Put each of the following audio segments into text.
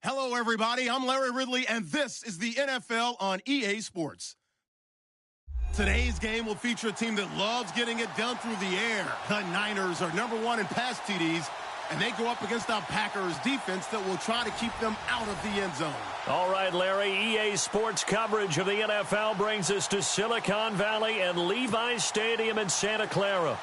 Hello, everybody. I'm Larry Ridley, and this is the NFL on EA Sports. Today's game will feature a team that loves getting it done through the air. The Niners are #1 in pass TDs, and they go up against our Packers defense that will try to keep them out of the end zone. All right, Larry, EA Sports coverage of the NFL brings us to Silicon Valley and Levi's Stadium in Santa Clara.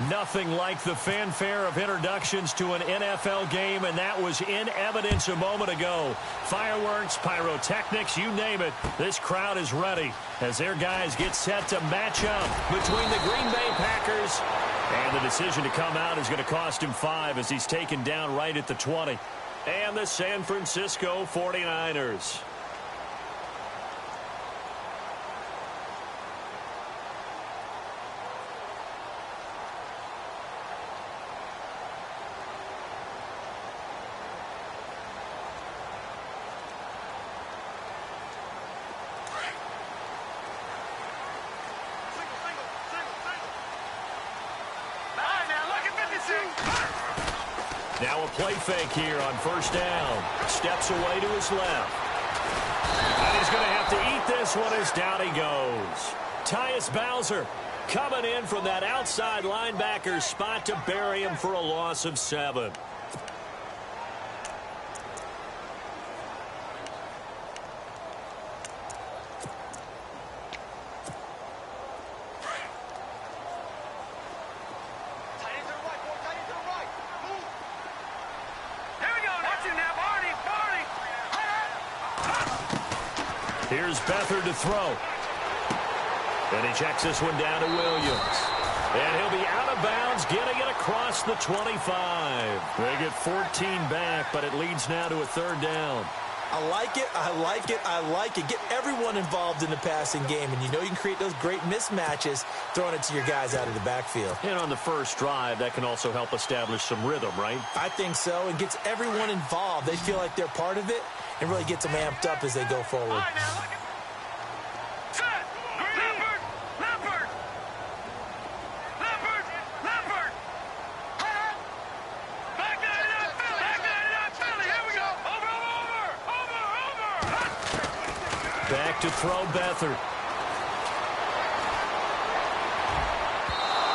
Nothing like the fanfare of introductions to an NFL game, and that was in evidence a moment ago. Fireworks, pyrotechnics, you name it. This crowd is ready as their guys get set to match up between the Green Bay Packers. And the decision to come out is going to cost him 5 as he's taken down right at the 20. And the San Francisco 49ers. Now a play fake here on first down. Steps away to his left. And he's going to have to eat this one as down he goes. Tyus Bowser coming in from that outside linebacker spot to bury him for a loss of 7. Here's Beathard to throw. And he checks this one down to Williams. And he'll be out of bounds, getting it across the 25. They get 14 back, but it leads now to a 3rd down. I like it, I like it, I like it. Get everyone involved in the passing game, and you know you can create those great mismatches throwing it to your guys out of the backfield. And on the first drive, that can also help establish some rhythm, right? I think so, and gets everyone involved. They feel like they're part of it, and really gets them amped up as they go forward. Back to throw Beathard.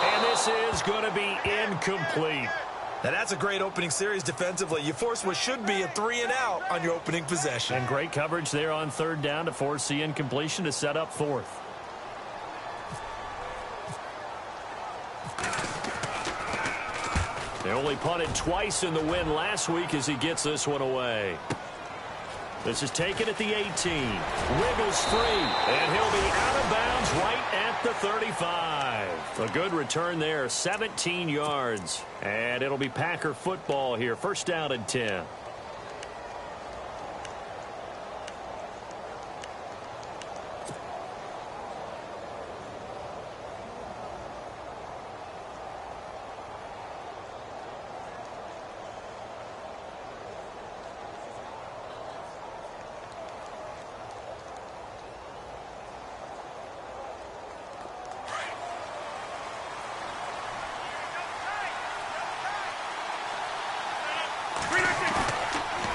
And this is going to be incomplete. Now that's a great opening series defensively. You force what should be a 3-and-out on your opening possession. And great coverage there on 3rd down to force the incompletion to set up 4th. They only punted twice in the win last week as he gets this one away. This is taken at the 18. Wiggles free, and he'll be out of bounds right at the 35. A good return there, 17 yards. And it'll be Packer football here, 1st down and 10.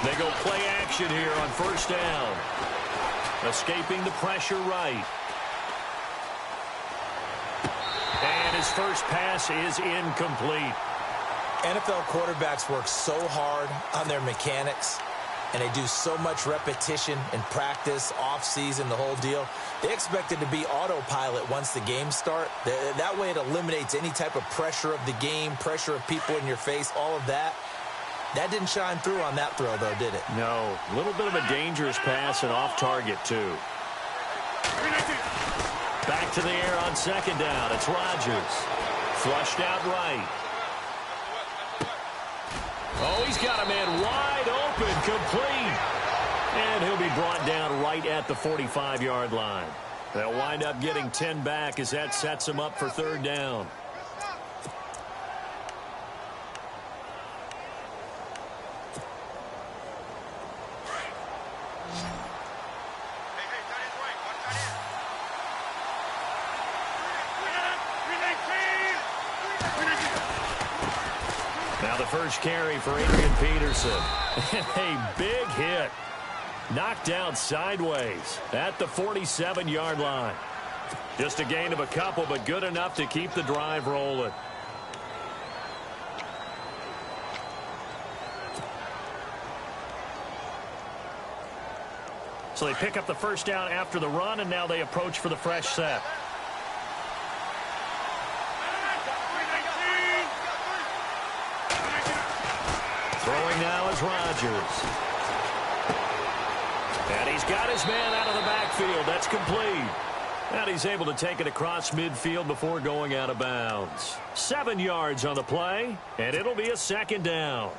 They go play action here on 1st down. Escaping the pressure right. And his first pass is incomplete. NFL quarterbacks work so hard on their mechanics, and they do so much repetition in practice, off-season, the whole deal. They expect it to be autopilot once the games start. That way it eliminates any type of pressure of the game, pressure of people in your face, all of that. That didn't shine through on that throw, though, did it? No. A little bit of a dangerous pass and off target, too. Back to the air on 2nd down. It's Rodgers. Flushed out right. Oh, he's got a man wide open, complete. And he'll be brought down right at the 45-yard line. They'll wind up getting 10 back as that sets them up for 3rd down. Now the first carry for Adrian Peterson. A big hit. Knocked down sideways at the 47-yard line. Just a gain of a couple, but good enough to keep the drive rolling. So they pick up the first down after the run, and now they approach for the fresh set. Throwing now is Rodgers. And he's got his man out of the backfield. That's complete. And he's able to take it across midfield before going out of bounds. 7 yards on the play, and it'll be a second down.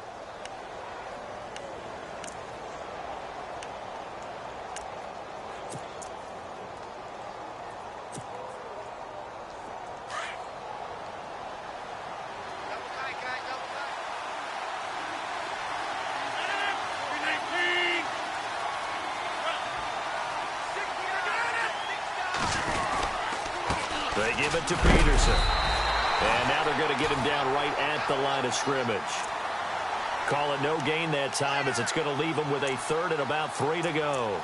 They give it to Peterson. And now they're going to get him down right at the line of scrimmage. Call it no gain that time, as it's going to leave him with a third and about 3 to go.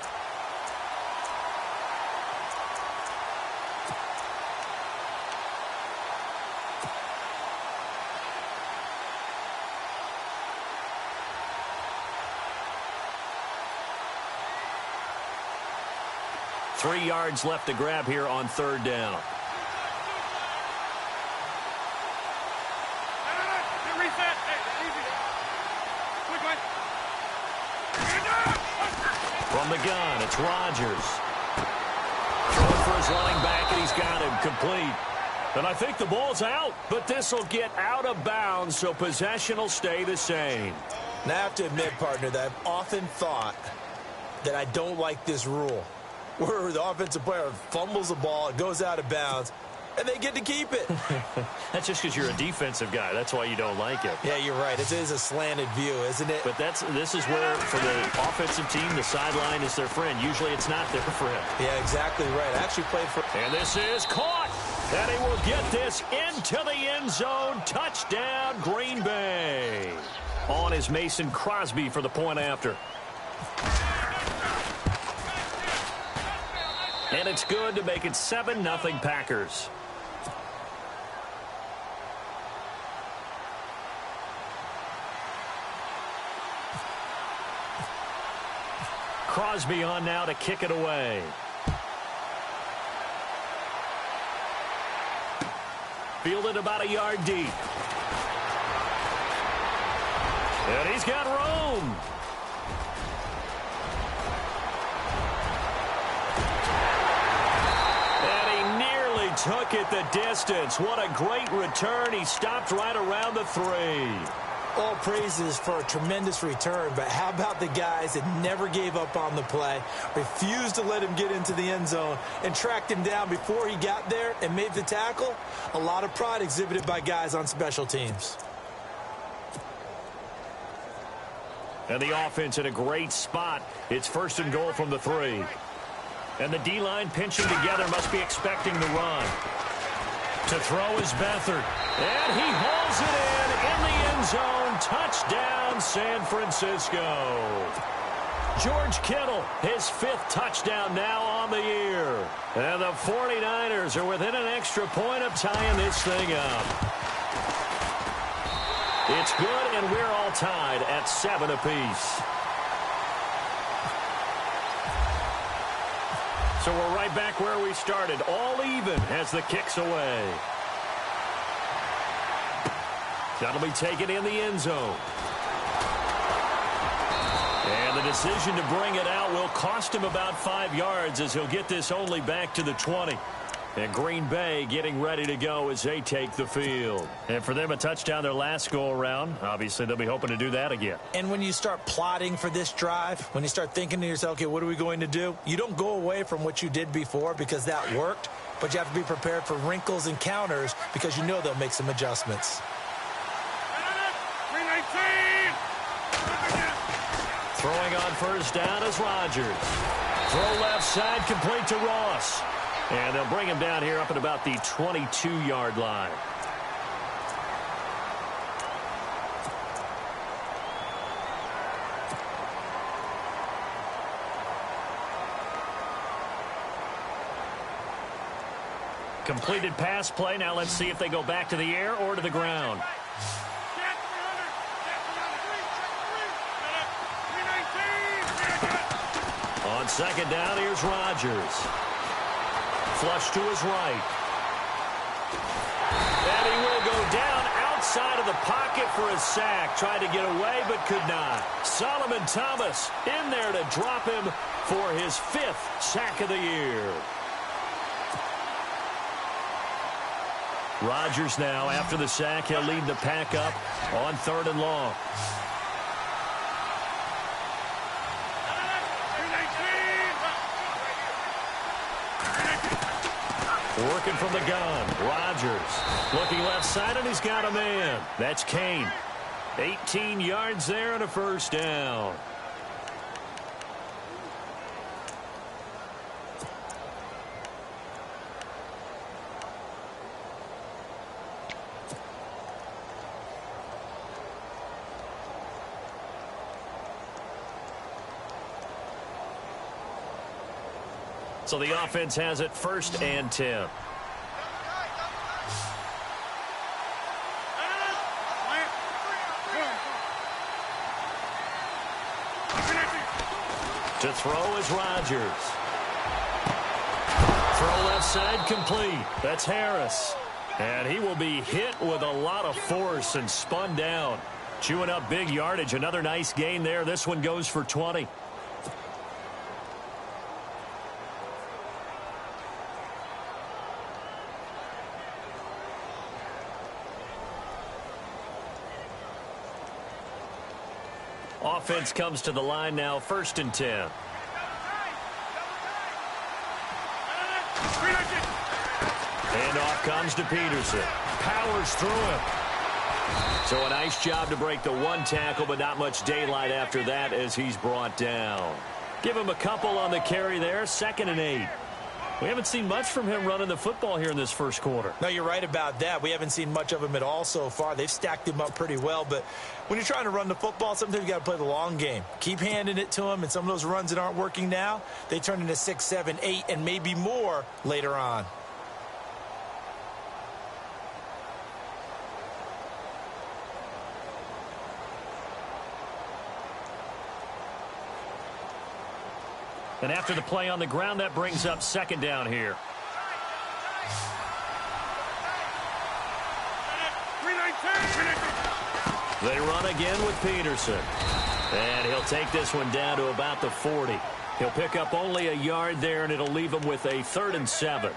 Three yards left to grab here on third down. From the gun, it's Rodgers. Throwing for his running back, and he's got him complete. And I think the ball's out, but this will get out of bounds, so possession will stay the same. Now, I have to admit, partner, that I've often thought that I don't like this rule, where the offensive player fumbles the ball, it goes out of bounds, and they get to keep it. That's just because you're a defensive guy. That's why you don't like it. Yeah, you're right. It is a slanted view, isn't it? But this is where, for the offensive team, the sideline is their friend. Usually it's not their friend. Yeah, exactly right. I actually played for... And this is caught. And he will get this into the end zone. Touchdown, Green Bay. On is Mason Crosby for the point after. And it's good to make it 7-0 Packers. Crosby on now to kick it away. Fielded about a yard deep. And he's got room. Took it the distance. What a great return. He stopped right around the 3. All praises for a tremendous return, but how about the guys that never gave up on the play, refused to let him get into the end zone, and tracked him down before he got there and made the tackle? A lot of pride exhibited by guys on special teams. And the offense in a great spot. It's first and goal from the 3. And the D-line pinching together, must be expecting the run. To throw is Beathard. And he hauls it in the end zone. Touchdown, San Francisco. George Kittle, his 5th touchdown now on the year. And the 49ers are within an extra point of tying this thing up. It's good, and we're all tied at 7 apiece. So we're right back where we started, all even as the kick's away. That'll be taken in the end zone. And the decision to bring it out will cost him about 5 yards, as he'll get this only back to the 20. And Green Bay getting ready to go as they take the field. And for them, a touchdown their last go-around. Obviously, they'll be hoping to do that again. And when you start plotting for this drive, when you start thinking to yourself, okay, what are we going to do? You don't go away from what you did before because that worked, but you have to be prepared for wrinkles and counters because you know they'll make some adjustments. Throwing on first down is Rodgers. Throw left side, complete to Ross. And they'll bring him down here up at about the 22-yard line. completed pass play. Now let's see if they go back to the air or to the ground. On second down, here's Rodgers. Flush to his right. And he will go down outside of the pocket for a sack. Tried to get away, but could not. Solomon Thomas in there to drop him for his 5th sack of the year. Rodgers now, after the sack, he'll lead the pack up on 3rd and long. Working from the gun. Rodgers looking left side, and he's got a man. That's Kane. 18 yards there and a first down. So the offense has it 1st and 10. To throw is Rodgers. Throw left side complete. That's Harris. And he will be hit with a lot of force and spun down. Chewing up big yardage. Another nice gain there. This one goes for 20. Offense comes to the line now, 1st and 10. And off comes to Peterson. Powers through him. So a nice job to break the 1 tackle, but not much daylight after that as he's brought down. Give him a couple on the carry there, 2nd and 8. We haven't seen much from him running the football here in this 1st quarter. No, you're right about that. We haven't seen much of him at all so far. They've stacked him up pretty well, but when you're trying to run the football, sometimes you got to play the long game. Keep handing it to him, and some of those runs that aren't working now, they turn into 6, 7, 8, and maybe more later on. And after the play on the ground, that brings up 2nd down here. They run again with Peterson. And he'll take this one down to about the 40. He'll pick up only a yard there, and it'll leave him with a 3rd and 7.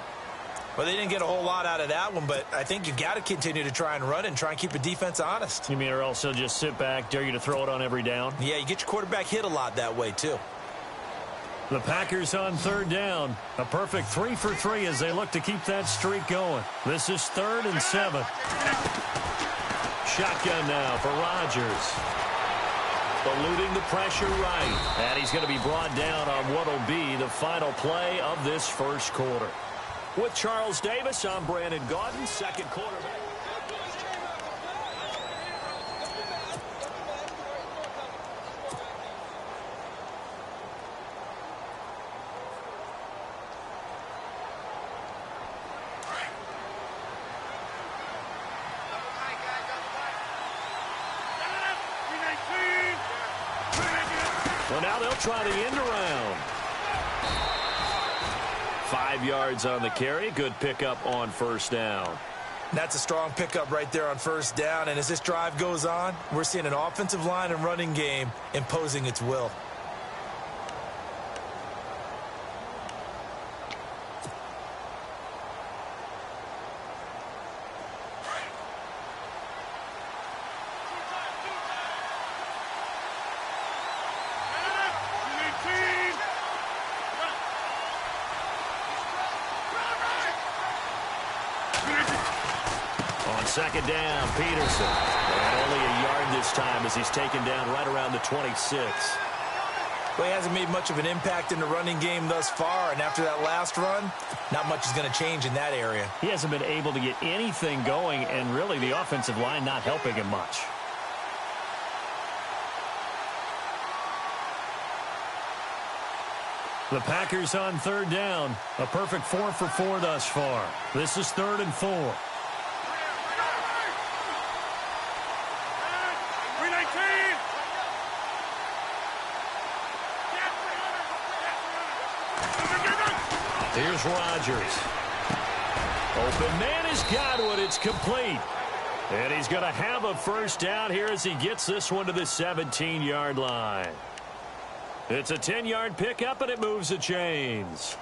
Well, they didn't get a whole lot out of that one, but I think you got to continue to try and run and try and keep the defense honest. You mean, or else he'll just sit back, dare you to throw it on every down? Yeah, you get your quarterback hit a lot that way, too. The Packers on 3rd down. A perfect 3 for 3 as they look to keep that streak going. This is 3rd and 7. Shotgun now for Rodgers. Eluding the pressure right. And he's going to be brought down on what will be the final play of this 1st quarter. With Charles Davis, I'm Brandon Gaudin, 2nd quarterback. Well, now they'll try the end around. 5 yards on the carry. Good pickup on 1st down. That's a strong pickup right there on 1st down. And as this drive goes on, we're seeing an offensive line and running game imposing its will. Second down, Peterson. And only a yard this time as he's taken down right around the 26. Well, he hasn't made much of an impact in the running game thus far, and after that last run, not much is going to change in that area. He hasn't been able to get anything going, and really the offensive line not helping him much. The Packers on third down. A perfect 4 for 4 thus far. This is 3rd and 4. Here's Rodgers. Open man has got it. It's complete. And he's going to have a first down here as he gets this one to the 17-yard line. It's a 10-yard pickup, and it moves the chains.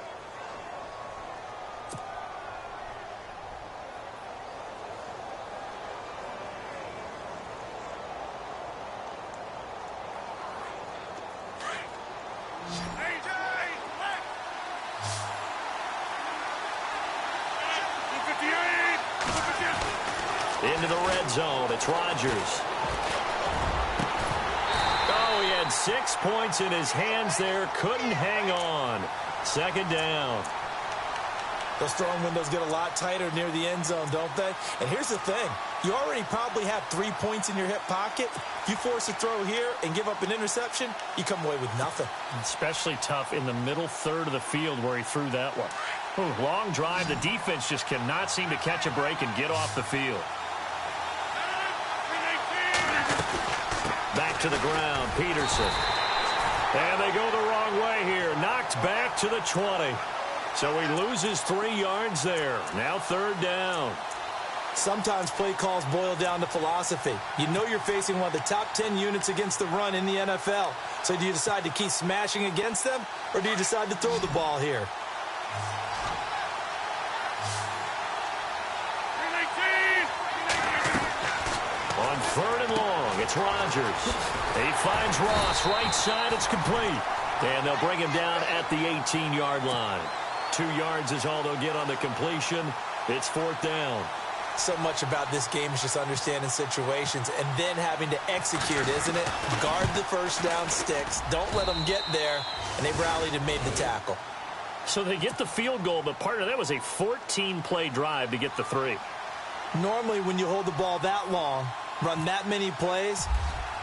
Into the red zone. It's Rodgers. Oh, he had 6 points in his hands there. Couldn't hang on. 2nd down. Those throwing windows get a lot tighter near the end zone, don't they? And here's the thing. You already probably have 3 points in your hip pocket. You force a throw here and give up an interception, you come away with nothing. Especially tough in the middle third of the field where he threw that one. Ooh, long drive. The defense just cannot seem to catch a break and get off the field. Back to the ground, Peterson. And they go the wrong way here. Knocked back to the 20. So he loses 3 yards there. Now 3rd down. Sometimes play calls boil down to philosophy. You know you're facing one of the top 10 units against the run in the NFL. So do you decide to keep smashing against them, or do you decide to throw the ball here? On 3rd and long, it's Rodgers. He finds Ross, right side, it's complete. And they'll bring him down at the 18-yard line. 2 yards is all they'll get on the completion. It's 4th down. So much about this game is just understanding situations and then having to execute, isn't it? Guard the first down sticks. Don't let them get there. And they rallied and made the tackle. So they get the field goal, but part of that was a 14-play drive to get the 3. Normally, when you hold the ball that long, run that many plays,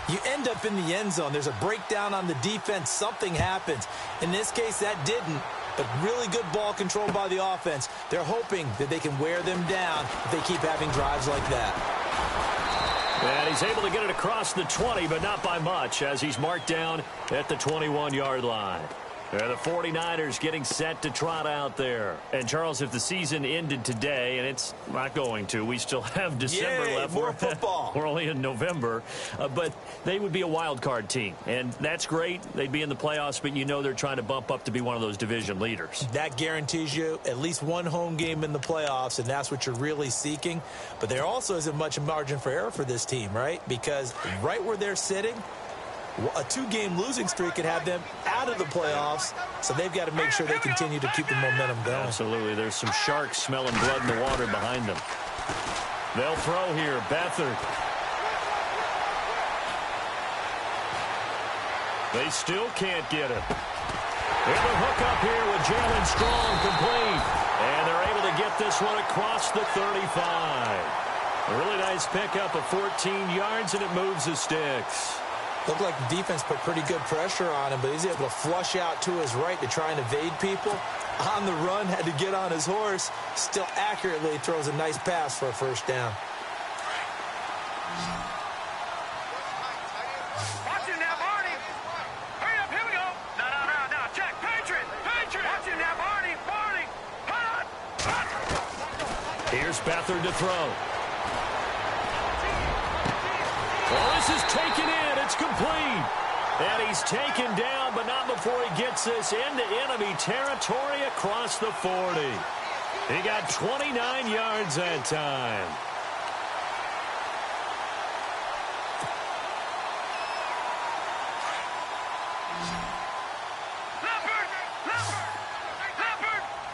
you end up in the end zone. There's a breakdown on the defense. Something happens. In this case, that didn't. But really good ball control by the offense. They're hoping that they can wear them down if they keep having drives like that. And he's able to get it across the 20, but not by much, as he's marked down at the 21-yard line. And the 49ers getting set to trot out there. And, Charles, if the season ended today, and it's not going to, we still have December left. More football. We're only in November. But they would be a wild card team. And that's great. They'd be in the playoffs, but you know they're trying to bump up to be one of those division leaders. That guarantees you at least one home game in the playoffs, and that's what you're really seeking. But there also isn't much margin for error for this team, right? Because right where they're sitting, a 2-game losing streak could have them out of the playoffs, so they've got to make sure they continue to keep the momentum going. Absolutely. There's some sharks smelling blood in the water behind them. They'll throw here. Beathard. They still can't get it. There's a hook up here with Jalen Strong complete. And they're able to get this one across the 35. A really nice pickup of 14 yards, and it moves the sticks. Looked like the defense put pretty good pressure on him, but he's able to flush out to his right to try and evade people. On the run, had to get on his horse. Still accurately throws a nice pass for a first down. Watch it now, Barney. Hurry up, here we go. No, check. Patriot. Watch it now, Barney. Hut. Here's Beathard to throw. Well, this is taken in. It's complete. And he's taken down, but not before he gets this into enemy territory across the 40. He got 29 yards that time.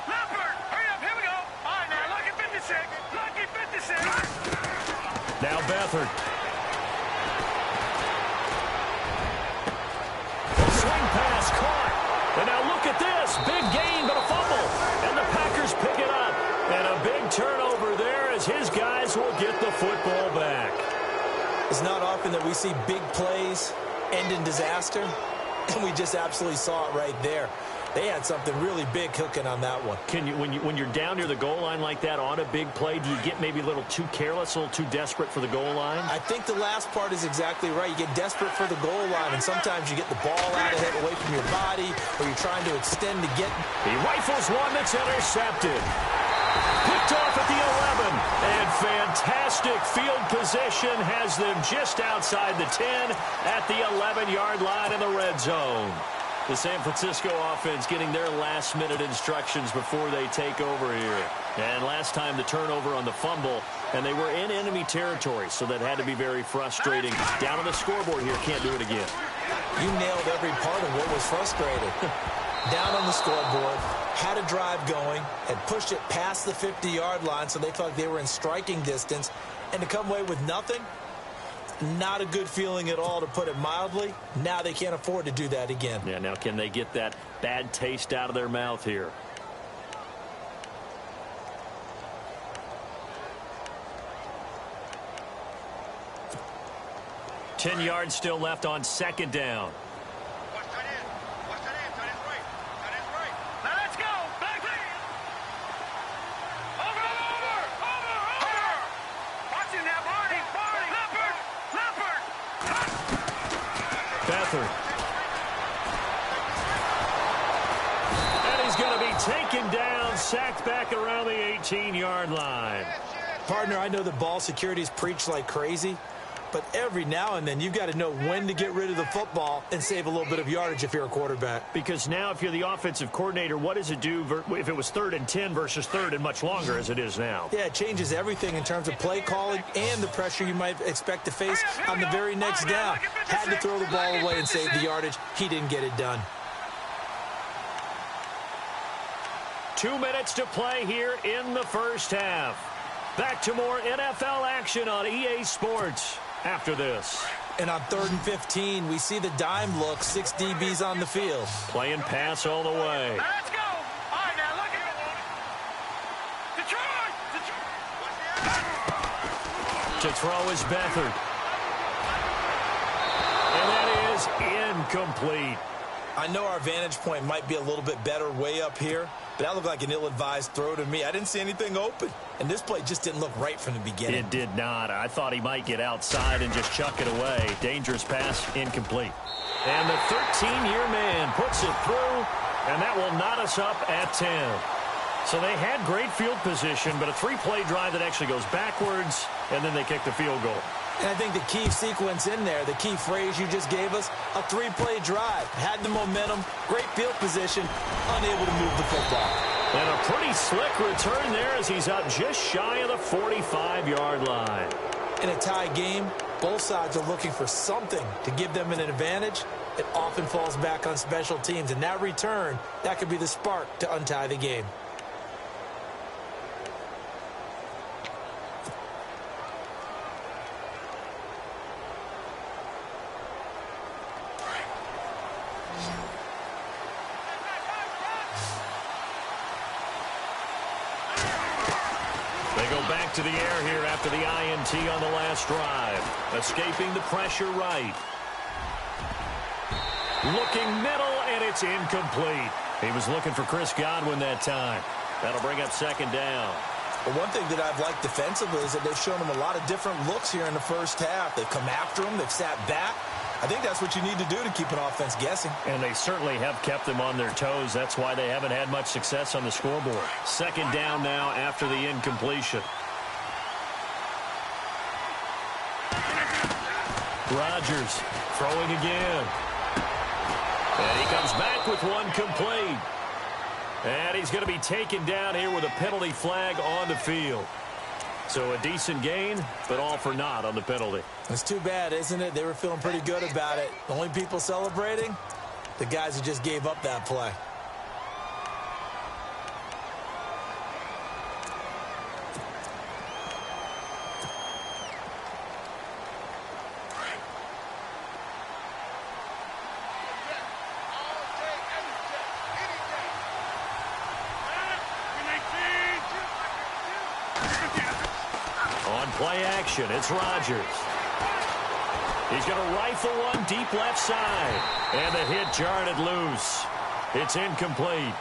Leopard. Hurry up, here we go. All right, now, lucky 56. Now Beathard. Swing pass caught. And now look at this. Big gain, but a fumble. And the Packers pick it up. And a big turnover there as his guys will get the football back. It's not often that we see big plays end in disaster. And we just absolutely saw it right there. They had something really big cooking on that one. Can you, when you're down near the goal line like that on a big play, do you get maybe a little too careless, a little too desperate for the goal line? I think the last part is exactly right. You get desperate for the goal line, and sometimes you get the ball out of it, away from your body, or you're trying to extend to get. He rifles one that's intercepted. Picked off at the 11, and fantastic field position has them just outside the 10 at the 11-yard line in the red zone. The San Francisco offense getting their last-minute instructions before they take over here. And last time the turnover on the fumble, and they were in enemy territory, so that had to be very frustrating. Down on the scoreboard here, can't do it again. You nailed every part of what was frustrating. Down on the scoreboard, had a drive going, had pushed it past the 50-yard line, so they felt like they were in striking distance, and to come away with nothing, not a good feeling at all, to put it mildly. Now they can't afford to do that again. Yeah, now can they get that bad taste out of their mouth here? Ten yards still left on second down. Let's go. Back in. Over. Watch it now, Barney. Leopard. Beathard. And he's going to be taken down, sacked back around the 18-yard line. Partner, I know the ball security is preached like crazy, but every now and then you've got to know when to get rid of the football and save a little bit of yardage if you're a quarterback. Because now if you're the offensive coordinator, what does it do if it was 3rd and 10 versus 3rd and much longer as it is now? Yeah, it changes everything in terms of play calling and the pressure you might expect to face on the very next down. Had to throw the ball away and save the yardage. He didn't get it done. 2 minutes to play here in the first half. Back to more NFL action on EA Sports after this. And on 3rd and 15, we see the dime look, 6 DBs on the field. Playing pass all the way. Let's go. All right, now look at Detroit. To throw is Beathard. And that is incomplete. I know our vantage point might be a little bit better way up here, but that looked like an ill-advised throw to me. I didn't see anything open, and this play just didn't look right from the beginning. It did not. I thought he might get outside and just chuck it away. Dangerous pass, incomplete. And the 13-year man puts it through, and that will knot us up at 10. So they had great field position, but a 3-play drive that actually goes backwards, and then they kick the field goal. And I think the key sequence in there, the key phrase you just gave us, a 3-play drive. Had the momentum, great field position, unable to move the football. And a pretty slick return there as he's up just shy of the 45-yard line. In a tie game, both sides are looking for something to give them an advantage. It often falls back on special teams, and that return, that could be the spark to untie the game. Back to the air here after the INT on the last drive. Escaping the pressure right. Looking middle, and it's incomplete. He was looking for Chris Godwin that time. That'll bring up second down. Well, one thing that I've liked defensively is that they've shown him a lot of different looks here in the first half. They've come after him. They've sat back. I think that's what you need to do to keep an offense guessing. And they certainly have kept them on their toes. That's why they haven't had much success on the scoreboard. Second down now after the incompletion. Rodgers throwing again. And he comes back with one complete. And he's going to be taken down here with a penalty flag on the field. So a decent gain, but all for naught on the penalty. It's too bad, isn't it? They were feeling pretty good about it. The only people celebrating, the guys who just gave up that play. Play action. It's Rodgers. He's going to rifle one deep left side. And the hit jarred it loose. It's incomplete.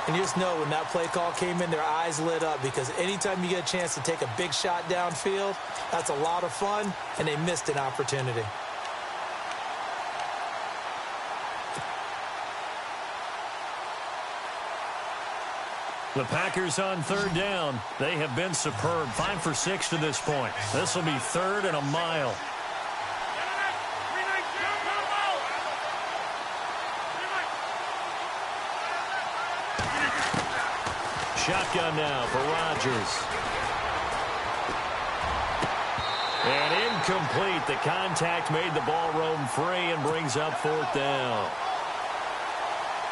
And you just know when that play call came in, their eyes lit up, because anytime you get a chance to take a big shot downfield, that's a lot of fun, and they missed an opportunity. The Packers on third down. They have been superb. 5 for 6 to this point. This will be 3rd and a mile. Shotgun now for Rodgers. And incomplete. The contact made the ball roam free and brings up 4th down.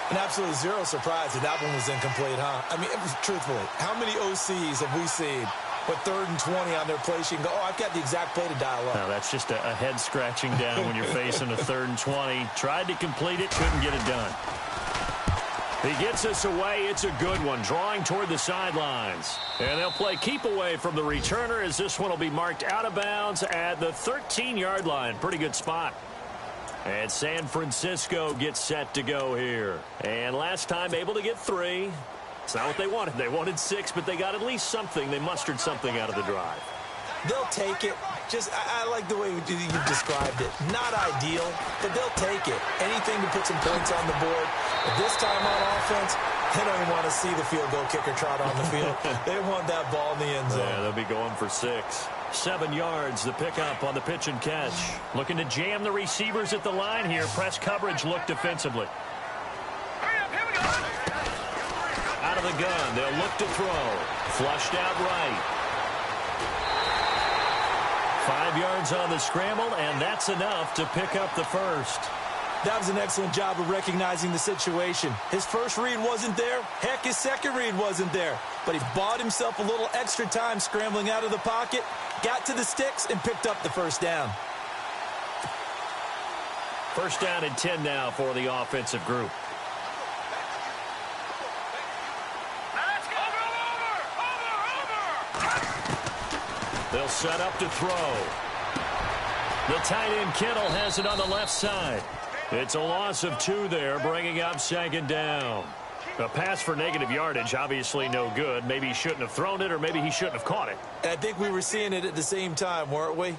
And absolutely zero surprise that that one was incomplete, huh? I mean, truthfully, how many OCs have we seen with 3rd and 20 on their play sheet and go, oh, I've got the exact play to dial up? No, that's just a head scratching down when you're facing a 3rd and 20. Tried to complete it, couldn't get it done. He gets us away. It's a good one, drawing toward the sidelines. And they'll play keep away from the returner, as this one will be marked out of bounds at the 13-yard line. Pretty good spot. And San Francisco gets set to go here. And last time able to get 3. It's not what they wanted. They wanted 6, but they got at least something. They mustered something out of the drive. They'll take it. Just, I like the way you described it. Not ideal, but they'll take it. Anything to put some points on the board. But this time on offense, they don't even want to see the field goal kicker trot on the field. They want that ball in the end zone. Yeah, they'll be going for 6. 7 yards, the pickup on the pitch and catch. Looking to jam the receivers at the line here. Press coverage look defensively. Out of the gun, they'll look to throw. Flushed out right. 5 yards on the scramble, and that's enough to pick up the first. That was an excellent job of recognizing the situation. His first read wasn't there. Heck, his second read wasn't there. But he bought himself a little extra time scrambling out of the pocket, got to the sticks, and picked up the first down. First down and 10 now for the offensive group. They'll set up to throw. The tight end Kittle has it on the left side. It's a loss of 2 there, bringing up 2nd down. A pass for negative yardage, obviously no good. Maybe he shouldn't have thrown it, or maybe he shouldn't have caught it. And I think we were seeing it at the same time, weren't we?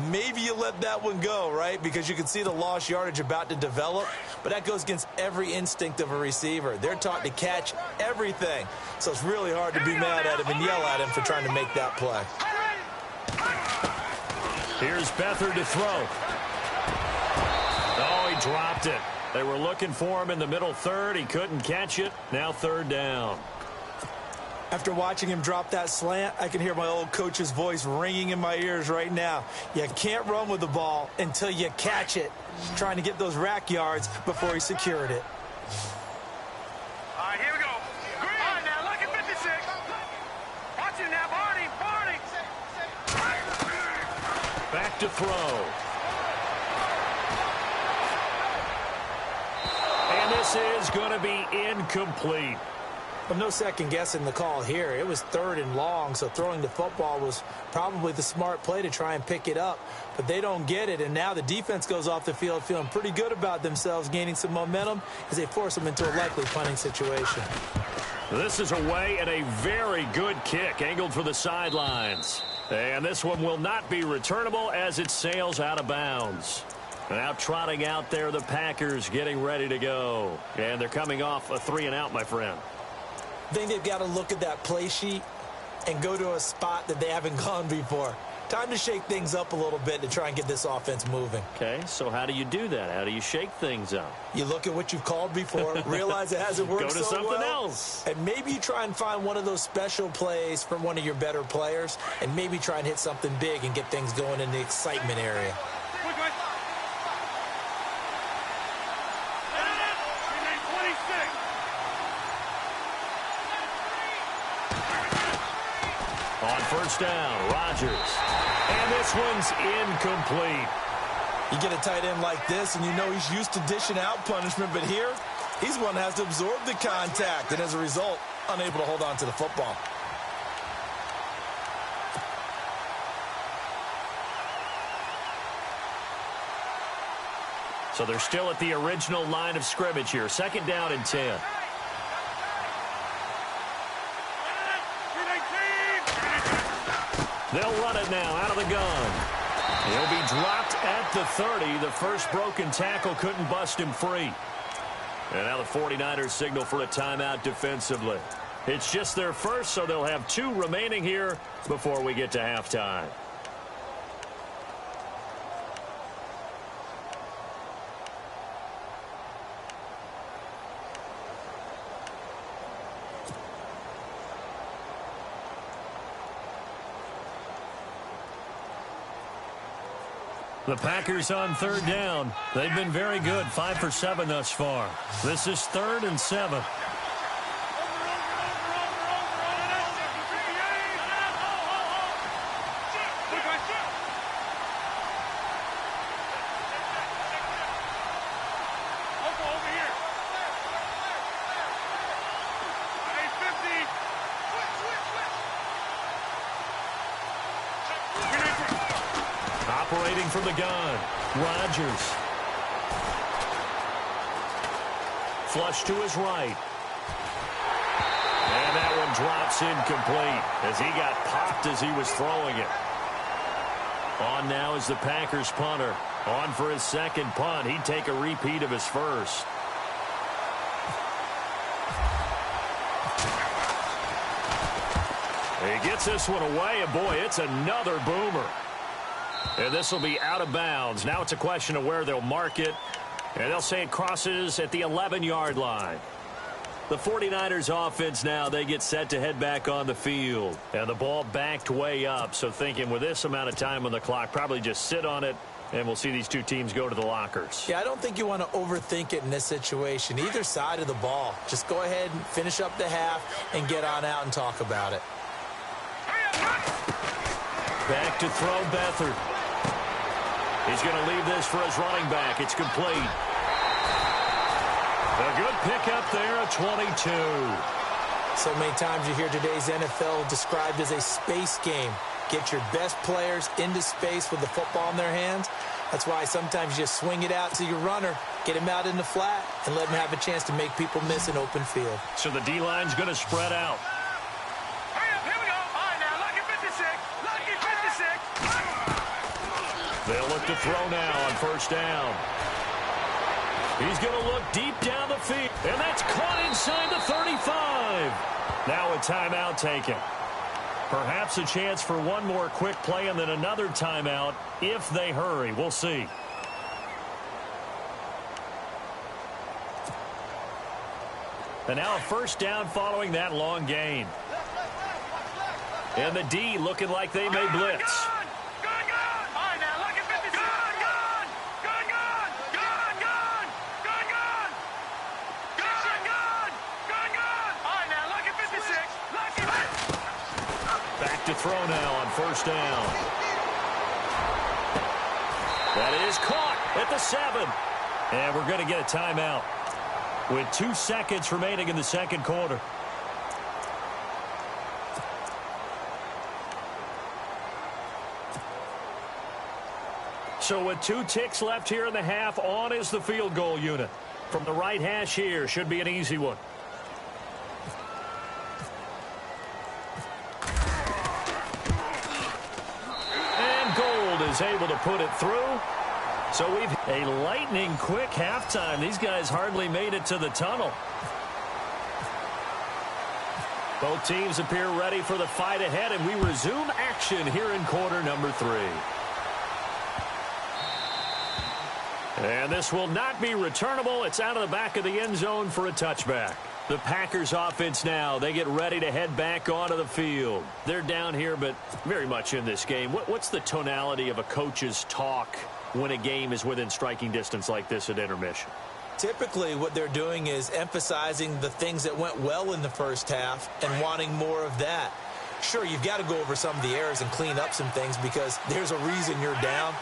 Maybe you let that one go, right? Because you can see the lost yardage about to develop. But that goes against every instinct of a receiver. They're taught to catch everything. So it's really hard to be mad at him and yell at him for trying to make that play. Here's Beathard to throw. Oh, he dropped it. They were looking for him in the middle third. He couldn't catch it. Now 3rd down. After watching him drop that slant, I can hear my old coach's voice ringing in my ears right now. You can't run with the ball until you catch it. Trying to get those rack yards before he secured it. All right, here we go. Green. All right, now look at 56. Watch it now, Barney. Back to throw. And this is going to be incomplete. Well, no second guessing the call here. It was 3rd and long, so throwing the football was probably the smart play to try and pick it up. But they don't get it, and now the defense goes off the field feeling pretty good about themselves, gaining some momentum as they force them into a likely punting situation. This is away and a very good kick, angled for the sidelines. And this one will not be returnable as it sails out of bounds. Now trotting out there, the Packers getting ready to go. And they're coming off a 3-and-out, my friend. I think they've got to look at that play sheet and go to a spot that they haven't gone before. Time to shake things up a little bit to try and get this offense moving. Okay, so how do you do that? How do you shake things up? You look at what you've called before, realize it hasn't worked so well. Go to something else. And maybe you try and find one of those special plays from one of your better players, and maybe try and hit something big and get things going in the excitement area. On first down, Rodgers. And this one's incomplete. You get a tight end like this, and you know he's used to dishing out punishment, but here, he's one that has to absorb the contact, and as a result, unable to hold on to the football. So they're still at the original line of scrimmage here. 2nd down and 10. They'll run it now out of the gun. He'll be dropped at the 30. The first broken tackle couldn't bust him free. And now the 49ers signal for a timeout defensively. It's just their first, so they'll have 2 remaining here before we get to halftime. The Packers on 3rd down. They've been very good, 5 for 7 thus far. This is 3rd and 7. Operating from the gun, Rodgers. Flush to his right. And that one drops incomplete as he got popped as he was throwing it. On now is the Packers punter. On for his 2nd punt. He'd take a repeat of his first. He gets this one away, and boy, it's another boomer. And this will be out of bounds. Now it's a question of where they'll mark it. And they'll say it crosses at the 11-yard line. The 49ers offense now, they get set to head back on the field. And the ball backed way up. So thinking with this amount of time on the clock, probably just sit on it. And we'll see these 2 teams go to the lockers. Yeah, I don't think you want to overthink it in this situation. Either side of the ball. Just go ahead and finish up the half and get on out and talk about it. Back to throw Beathard. He's going to leave this for his running back. It's complete. A good pickup there at 22. So many times you hear today's NFL described as a space game. Get your best players into space with the football in their hands. That's why sometimes you just swing it out to your runner, get him out in the flat, and let him have a chance to make people miss an open field. So the D-line's going to spread out. They'll look to throw now on 1st down. He's going to look deep down the field. And that's caught inside the 35. Now a timeout taken. Perhaps a chance for one more quick play and then another timeout if they hurry. We'll see. And now a 1st down following that long gain. And the D looking like they may blitz. To throw now on 1st down. That is caught at the 7. And we're going to get a timeout with 2 seconds remaining in the 2nd quarter. So with 2 ticks left here in the half, on is the field goal unit. From the right hash here, should be an easy one. Is able to put it through. So we've a lightning quick halftime. These guys hardly made it to the tunnel. Both teams appear ready for the fight ahead, and we resume action here in quarter number 3. And this will not be returnable. It's out of the back of the end zone for a touchback. The Packers offense now, they get ready to head back onto the field. They're down here, but very much in this game. What's the tonality of a coach's talk when a game is within striking distance like this at intermission? Typically, what they're doing is emphasizing the things that went well in the first half and wanting more of that. Sure, you've got to go over some of the errors and clean up some things because there's a reason you're down.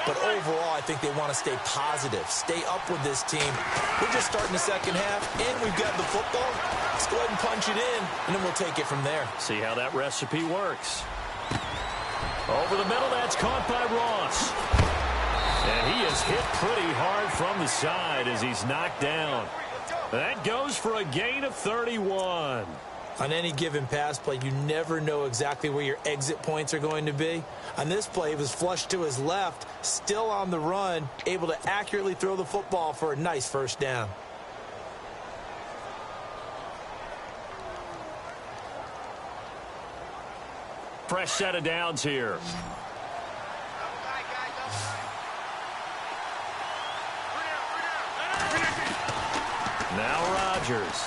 But overall, I think they want to stay positive, stay up with this team. We're just starting the second half, and we've got the football. Let's go ahead and punch it in, and then we'll take it from there. See how that recipe works. Over the middle, that's caught by Ross. And he is Hit pretty hard from the side as he's knocked down. That goes for a gain of 31. On any given pass play, you never know exactly where your exit points are going to be. On this play, he was flushed to his left, still on the run, able to accurately throw the football for a nice first down. Fresh set of downs here. Now Rodgers.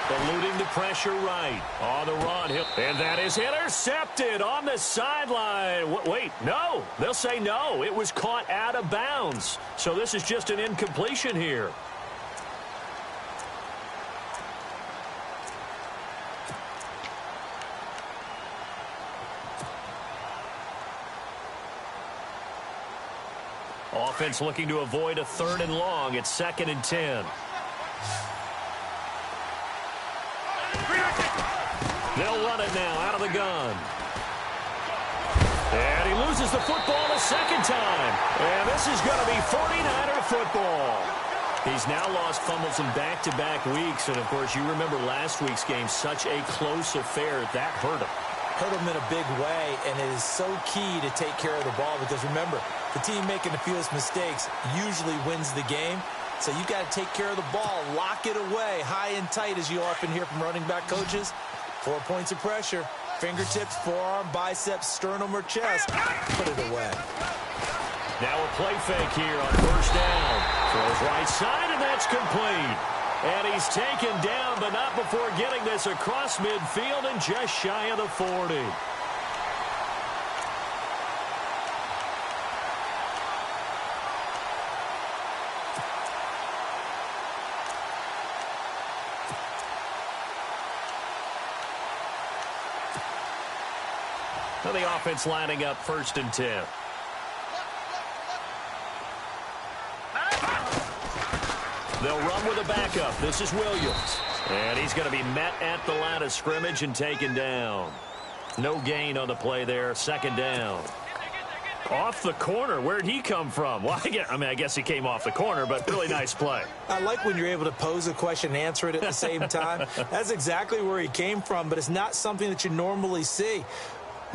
Eluding the pressure right. On the run. And that is intercepted on the sideline. Wait, no. They'll say no. It was caught out of bounds. So this is just an incompletion here. Offense looking to avoid a 3rd and long. It's 2nd and 10. They'll run it now out of the gun. And he loses the football a second time. And this is going to be 49er football. He's now lost fumbles in back-to-back weeks. And, of course, you remember last week's game, such a close affair. That hurt him. Hurt him in a big way, and it is so key to take care of the ball because, remember, the team making the fewest mistakes usually wins the game. So you got to take care of the ball, lock it away, high and tight, as you often hear from running back coaches. 4 points of pressure, fingertips, forearm, biceps, sternum, or chest. Put it away. Now a play fake here on 1st down. Throws right side, and that's complete. And he's taken down, but not before getting this across midfield and just shy of the 40. Now the offense lining up 1st and 10. They'll run with a backup. This is Williams. And he's going to be met at the line of scrimmage and taken down. No gain on the play there. 2nd down. Off the corner. Where'd he come from? Well, I guess he came off the corner, but really nice play. I like when you're able to pose a question and answer it at the same time. That's exactly where he came from, but it's not something that you normally see.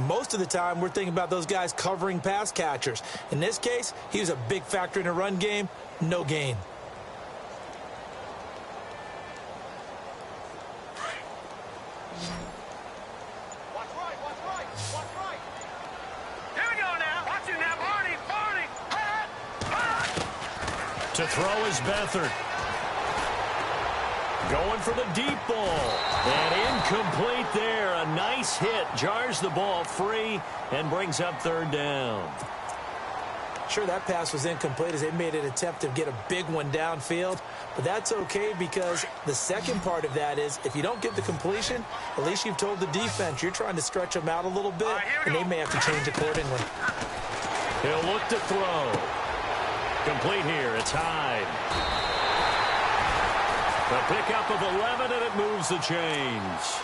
Most of the time, we're thinking about those guys covering pass catchers. In this case, he was a big factor in the run game. No gain. To throw is Beathard. Going for the deep ball. And incomplete there. A nice hit. Jars the ball free and brings up 3rd down. Sure, that pass was incomplete as they made an attempt to get a big one downfield. But that's okay because the second part of that is if you don't get the completion, at least you've told the defense you're trying to stretch them out a little bit, and they may have to change accordingly. He'll look to throw. Complete here. It's Hyde. The pickup of 11, and it moves the chains.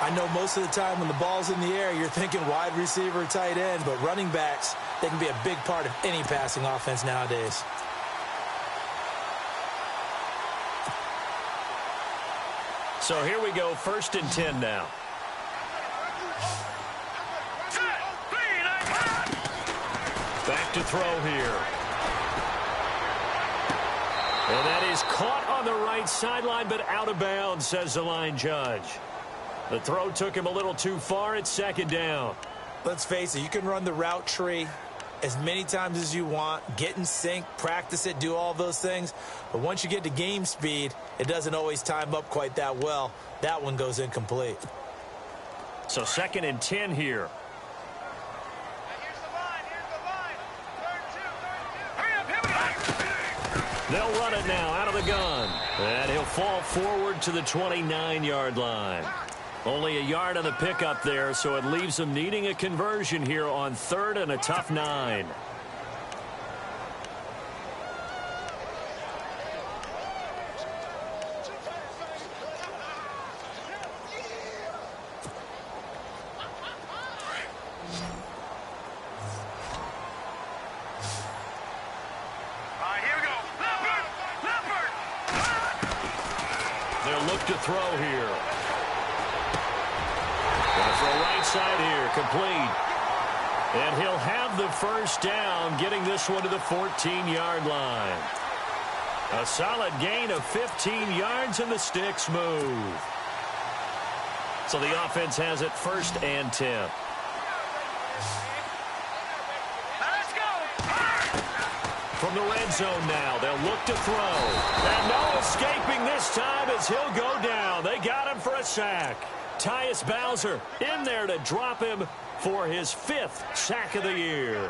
I know most of the time when the ball's in the air, you're thinking wide receiver, tight end, but running backs, they can be a big part of any passing offense nowadays. So here we go, 1st and 10 now. Back to throw here. And that is caught on the right sideline, but out of bounds, says the line judge. The throw took him a little too far. It's 2nd down. Let's face it, you can run the route tree as many times as you want, get in sync, practice it, do all those things. But once you get to game speed, it doesn't always time up quite that well. That one goes incomplete. So 2nd and 10 here. They'll run it now out of the gun. And he'll fall forward to the 29-yard line. Only a yard on the pickup there, so it leaves him needing a conversion here on 3rd and a tough 9. to throw here. Gonna throw right side here, complete. And he'll have the first down, getting this one to the 14-yard line. A solid gain of 15 yards, and the sticks move. So the offense has it 1st and 10. From the red zone now, they'll look to throw. And no escaping this time as he'll go down. They got him for a sack. Tyus Bowser in there to drop him for his 5th sack of the year.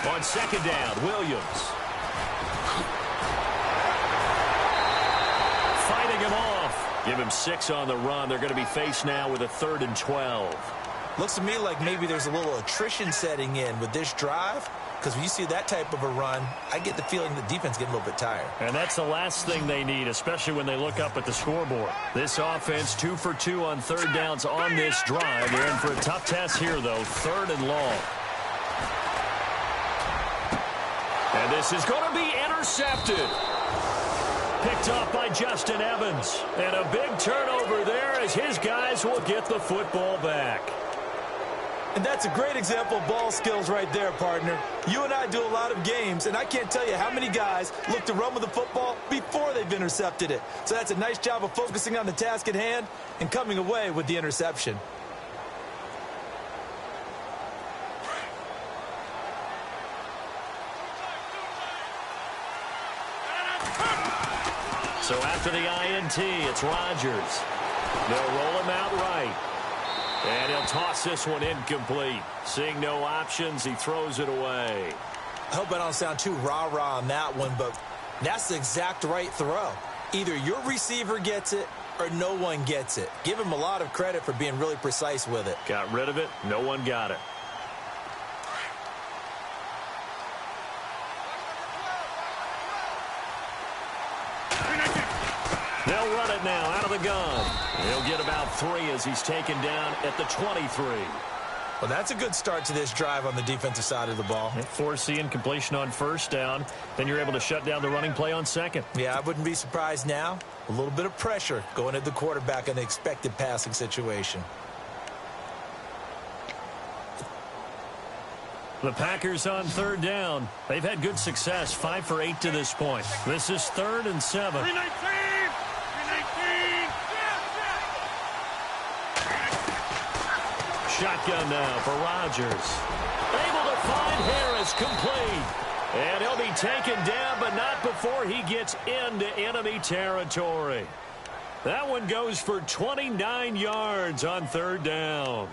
On 2nd down, Williams. Fighting him off. Give him 6 on the run. They're going to be faced now with a 3rd and 12. Looks to me like maybe there's a little attrition setting in with this drive, because when you see that type of a run, I get the feeling the defense getting a little bit tired. And that's the last thing they need, especially when they look up at the scoreboard. This offense 2 for 2 on 3rd downs on this drive. They're in for a tough test here, though, 3rd and long. And this is going to be intercepted. Picked off by Justin Evans. And a big turnover there as his guys will get the football back. And that's a great example of ball skills right there, partner. You and I do a lot of games, and I can't tell you how many guys look to run with the football before they've intercepted it. So that's a nice job of focusing on the task at hand and coming away with the interception. So after the INT, it's Rodgers. They'll roll him out right. And he'll toss this one incomplete. Seeing no options, he throws it away. I hope I don't sound too rah-rah on that one, but that's the exact right throw. Either your receiver gets it or no one gets it. Give him a lot of credit for being really precise with it. Got rid of it. No one got it. They'll run it now out of the gun. He'll get about 3 as he's taken down at the 23. Well, that's a good start to this drive on the defensive side of the ball. Force the incompletion on 1st down. Then you're able to shut down the running play on 2nd. Yeah, I wouldn't be surprised now. A little bit of pressure going at the quarterback in the expected passing situation. The Packers on 3rd down. They've had good success, 5 for 8 to this point. This is 3rd and 7. 319! Shotgun now for Rodgers. Able to find Harris, complete. And he'll be taken down, but not before he gets into enemy territory. That one goes for 29 yards on 3rd down.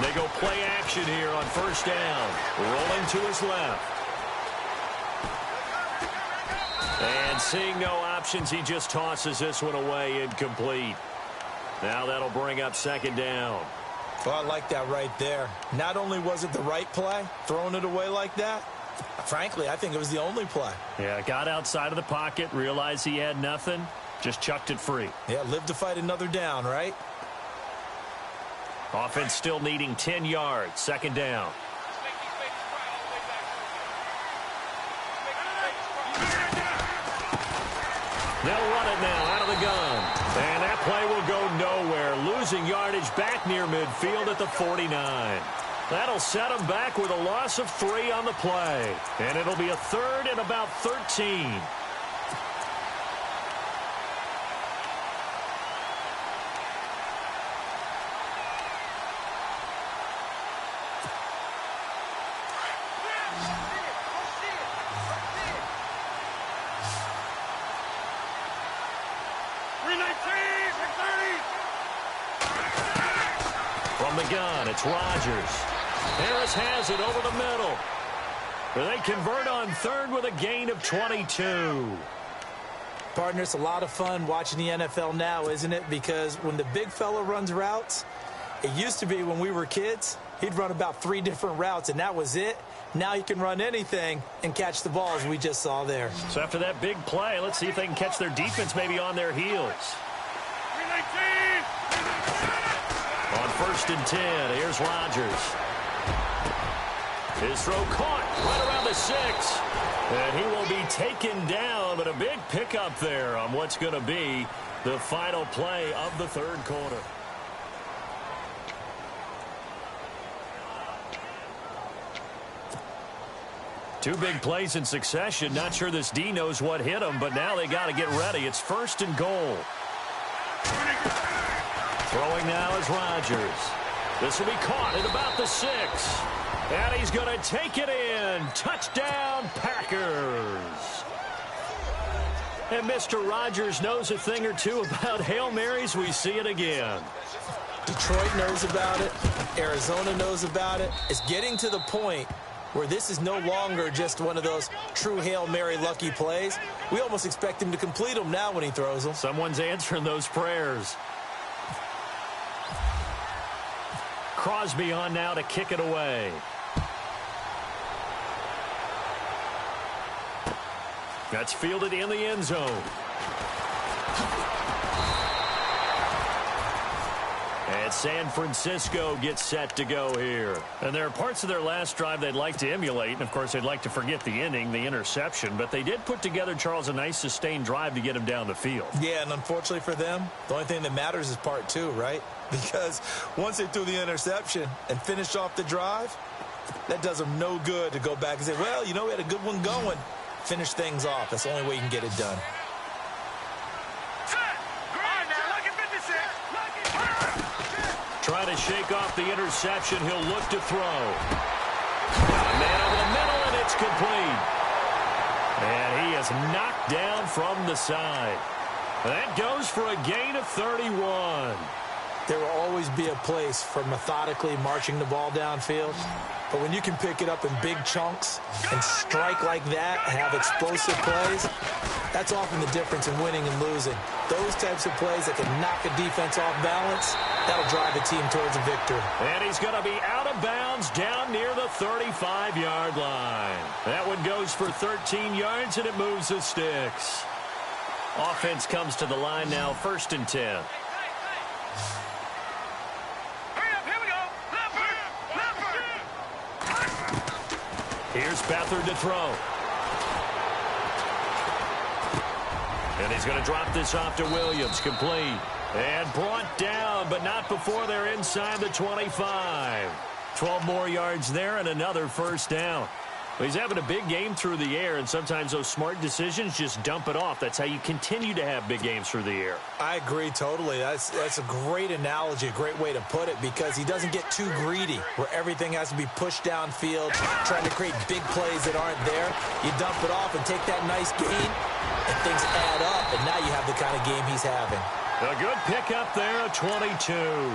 They go play action here on 1st down. Rolling to his left. And seeing no options, he just tosses this one away incomplete. Now that'll bring up 2nd down. Well, I like that right there. Not only was it the right play, throwing it away like that, frankly, I think it was the only play. Yeah, got outside of the pocket, realized he had nothing, just chucked it free. Yeah, live to fight another down, right? Offense still needing 10 yards. 2nd down. They'll run it now out of the gun. And that play will go nowhere. Losing yardage back near midfield at the 49. That'll set them back with a loss of 3 on the play. And it'll be a 3rd and about 13. the gun. It's Rodgers. Harris has it over the middle. They convert on third with a gain of 22. Partner, it's a lot of fun watching the NFL now, isn't it? Because when the big fella runs routes, it used to be when we were kids, he'd run about 3 different routes, and that was it. Now he can run anything and catch the ball, as we just saw there. So after that big play, let's see if they can catch their defense maybe on their heels. On 1st and 10, here's Rodgers. His throw caught right around the 6. And he will be taken down, but a big pickup there on what's going to be the final play of the 3rd quarter. Two big plays in succession. Not sure this D knows what hit him, but now they got to get ready. It's 1st and goal. Throwing now is Rodgers. This will be caught at about the 6. And he's going to take it in. Touchdown, Packers. And Mr. Rodgers knows a thing or two about Hail Marys. We see it again. Detroit knows about it. Arizona knows about it. It's getting to the point where this is no longer just one of those true Hail Mary lucky plays. We almost expect him to complete them now when he throws them. Someone's answering those prayers. Crosby on now to kick it away. That's fielded in the end zone. And San Francisco gets set to go here. And there are parts of their last drive they'd like to emulate. And, of course, they'd like to forget the inning, the interception. But they did put together, Charles, a nice sustained drive to get him down the field. Yeah, and unfortunately for them, the only thing that matters is part 2, right? Because once they threw the interception and finished off the drive, that does them no good to go back and say, well, you know, we had a good one going. Finish things off. That's the only way you can get it done. Trying to shake off the interception. He'll look to throw. Man over the middle, and it's complete. And he is knocked down from the side. That goes for a gain of 31. There will always be a place for methodically marching the ball downfield. But when you can pick it up in big chunks and strike like that, have explosive plays, that's often the difference in winning and losing. Those types of plays that can knock a defense off balance, that'll drive a team towards a victory. And he's going to be out of bounds down near the 35-yard line. That one goes for 13 yards, and it moves the sticks. Offense comes to the line now, 1st and 10. Here's Beathard to throw. And he's going to drop this off to Williams. Complete. And brought down, but not before they're inside the 25. 12 more yards there and another 1st down. Well, he's having a big game through the air, and sometimes those smart decisions just dump it off. That's how you continue to have big games through the air. I agree totally. That's a great analogy, a great way to put it, because he doesn't get too greedy where everything has to be pushed downfield, trying to create big plays that aren't there. You dump it off and take that nice gain, and things add up, and now you have the kind of game he's having. A good pickup there, a 22.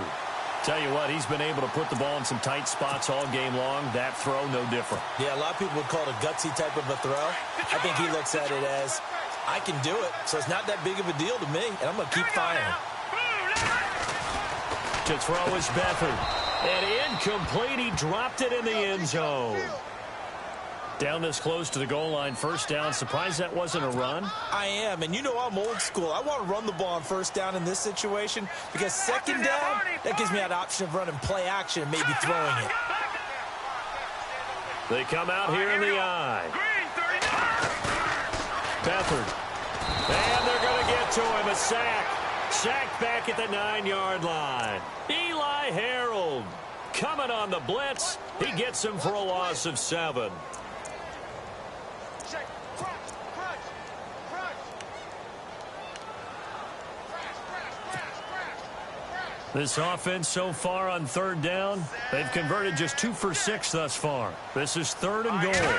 Tell you what, he's been able to put the ball in some tight spots all game long. That throw, no different. Yeah, a lot of people would call it a gutsy type of a throw. I think he looks at it as, I can do it, so it's not that big of a deal to me, and I'm going to keep firing. To throw is Beathard. And incomplete, he dropped it in the end zone. Down this close to the goal line, 1st down. Surprised that wasn't a run? I am, and you know I'm old school. I want to run the ball on 1st down in this situation because 2nd down, that gives me that option of running play action and maybe throwing it. They come out here in the eye. Beathard. And they're going to get to him. A sack. Sacked back at the 9-yard line. Eli Harold coming on the blitz. He gets him for a loss of 7. This offense so far on 3rd down, they've converted just 2 for 6 thus far. This is 3rd and goal.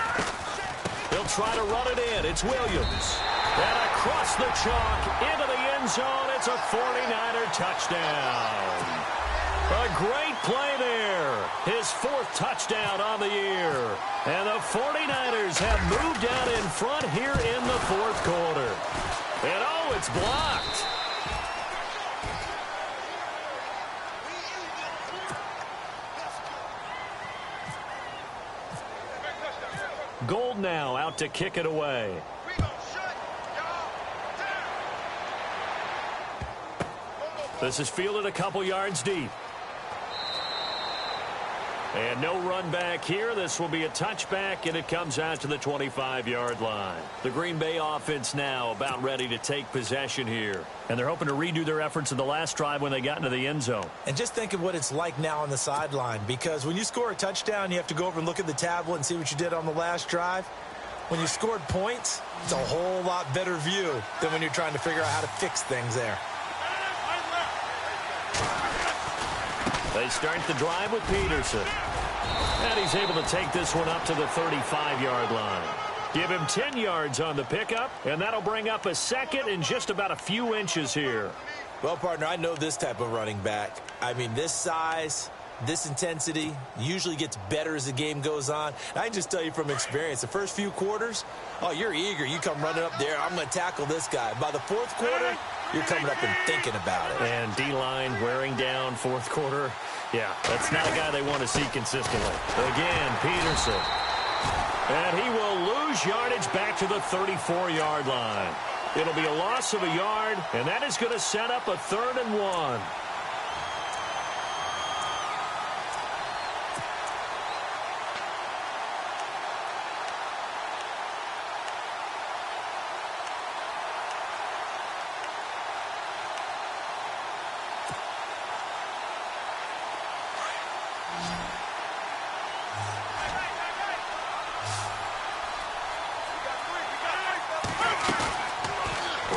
They'll try to run it in. It's Williams. And across the chalk into the end zone. It's a 49er touchdown. A great play there. His 4th touchdown on the year. And the 49ers have moved out in front here in the 4th quarter. And oh, it's blocked. Gold now out to kick it away. This is fielded a couple yards deep. And no run back here. This will be a touchback, and it comes out to the 25-yard line. The Green Bay offense now about ready to take possession here. And they're hoping to redo their efforts in the last drive when they got into the end zone. And just think of what it's like now on the sideline, because when you score a touchdown, you have to go over and look at the tablet and see what you did on the last drive. When you scored points, it's a whole lot better view than when you're trying to figure out how to fix things there. They start the drive with Peterson. And he's able to take this one up to the 35-yard line. Give him 10 yards on the pickup, and that'll bring up a second in just about a few inches here. Well, partner, I know this type of running back. I mean, this size, this intensity usually gets better as the game goes on. And I can just tell you from experience, the first few quarters, oh, you're eager. You come running up there, I'm going to tackle this guy. By the 4th quarter, you're coming up and thinking about it. And D-line wearing down 4th quarter. Yeah, that's not a guy they want to see consistently. Again, Peterson. And he will lose yardage back to the 34-yard line. It'll be a loss of a yard, and that is going to set up a 3rd and 1.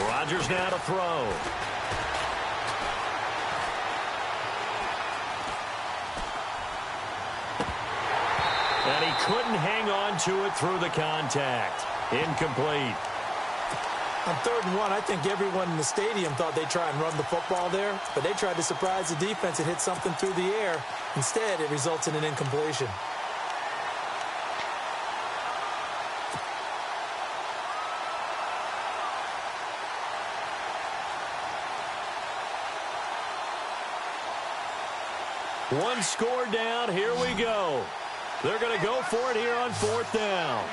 Rodgers now to throw. And he couldn't hang on to it through the contact. Incomplete. On 3rd and 1, I think everyone in the stadium thought they'd try and run the football there, but they tried to surprise the defense and hit something through the air. Instead, it results in an incompletion. One score down. Here we go. They're going to go for it here on 4th down.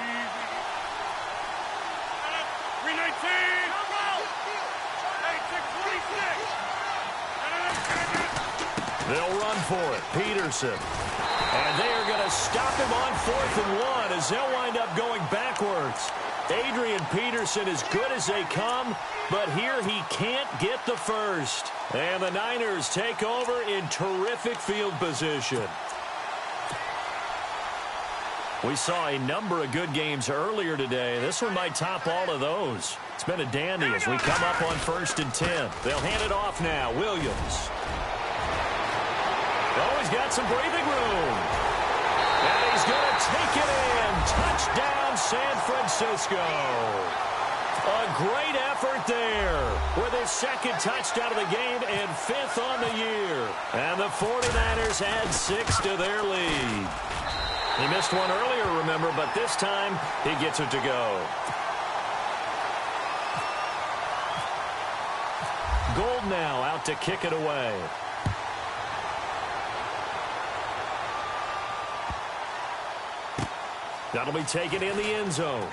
319. They'll run for it. Peterson. And they are going to stop him on 4th and 1 as they'll wind up going backwards. Adrian Peterson as good as they come, but here he can't get the first. And the Niners take over in terrific field position. We saw a number of good games earlier today. This one might top all of those. It's been a dandy as we come up on 1st and 10. They'll hand it off now. Williams. Oh, he's got some breathing room. And he's going to take it in. Touchdown, San Francisco. A great effort there with his 2nd touchdown of the game and 5th on the year. And the 49ers add 6 to their lead. He missed one earlier, remember, but this time he gets it to go. Gold now out to kick it away. That'll be taken in the end zone.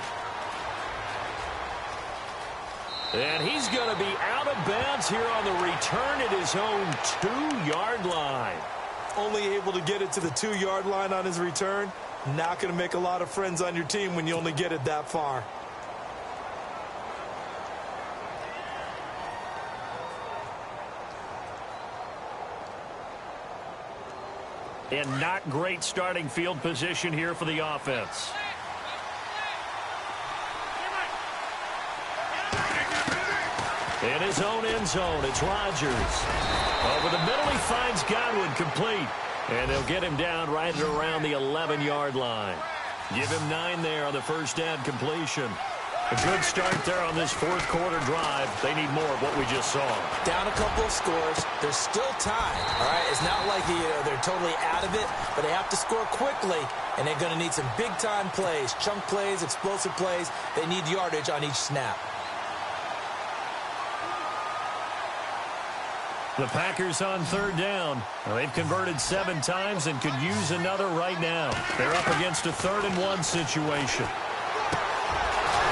And he's going to be out of bounds here on the return at his own 2-yard line. Only able to get it to the 2-yard line on his return. Not going to make a lot of friends on your team when you only get it that far. And not great starting field position here for the offense. In his own end zone, it's Rodgers. Over the middle, he finds Godwin complete. And they'll get him down right at around the 11-yard line. Give him 9 there on the first down completion. A good start there on this fourth quarter drive. They need more of what we just saw. Down a couple of scores. There's still time. All right, it's not like they're totally out of it, but they have to score quickly, and they're going to need some big-time plays, chunk plays, explosive plays. They need yardage on each snap. The Packers on third down. They've converted 7 times and could use another right now. They're up against a 3rd-and-1 situation.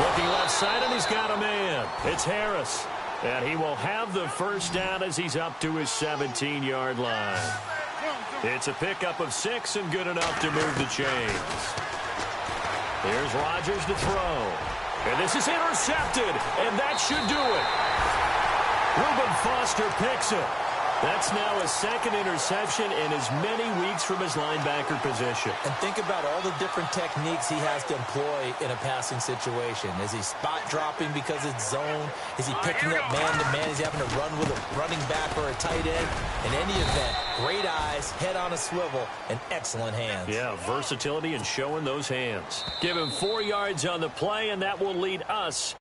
Looking left side, and he's got a man. It's Harris. And he will have the first down as he's up to his 17-yard line. It's a pickup of 6 and good enough to move the chains. Here's Rodgers to throw. And this is intercepted, and that should do it. Reuben Foster picks it. That's now his 2nd interception in as many weeks from his linebacker position. And think about all the different techniques he has to employ in a passing situation. Is he spot dropping because it's zone? Is he picking up man-to-man? Is he having to run with a running back or a tight end? In any event, great eyes, head on a swivel, and excellent hands. Yeah, versatility and showing those hands. Give him 4 yards on the play, and that will lead us